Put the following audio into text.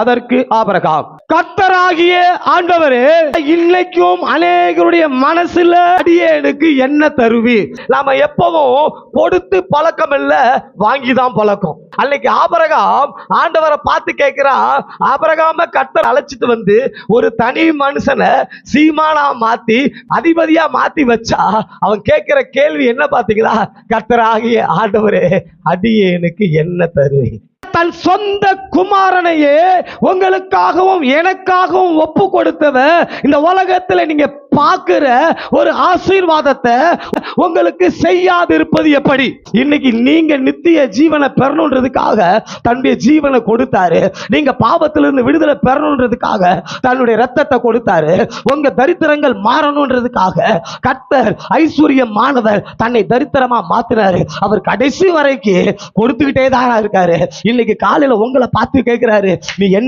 அதற்கு ஆபிரகாம், கர்த்தராகிய ஆண்டவரே, இன்னைக்கும் அநேகருடைய மனசுல அடியேனுக்கு என்ன தருவீர்? நாம எப்பவும் கொடுத்து பழக்கம் இல்ல, வாங்கிதான் பழக்கம். அன்னைக்கு ஆபிரகாம் ஆண்டவரை பார்த்து கேட்கிறான். ஆபிரகாம கர்த்தர் அழைச்சிட்டு வந்து ஒரு தனி மனுஷனை சீமானா மாத்தி அதிபதியா மாத்தி வச்சா அவன் கேட்கிற கேள்வி என்ன பாத்தீங்களா? கர்த்தராகிய ஆண்டவரே, அடியேனுக்கு என்ன தருவீர்? தன் சொந்த குமாரனையே உங்களுக்காகவும் எனக்காகவும் ஒப்பு கொடுத்தவர் இந்த உலகத்துல நீங்க பார்க்கிற ஒரு ஆசீர்வாதத்தை உங்களுக்கு செய்யாது இருப்பது எப்படி? இன்னைக்கு நீங்க நித்திய ஜீவனை பெறணுன்றதுக்காக தன்னுடைய ஜீவனை கொடுத்தாரு. நீங்க பாவத்திலிருந்து விடுதலை பெறணுன்றதுக்காக தன்னுடைய ரத்தத்தை கொடுத்தாரு. உங்க தரித்திரங்கள் மாறணுன்றதுக்காக கர்த்தர் ஐஸ்வர்யமானவர் தன்னை தரித்திரமா மாத்தினாரு. அவர் கடைசி வரைக்கும் கொடுத்துக்கிட்டே தான் இருக்காரு. இன்னைக்கு காலையில உங்களை பார்த்து கேட்கிறாரு, நீ என்ன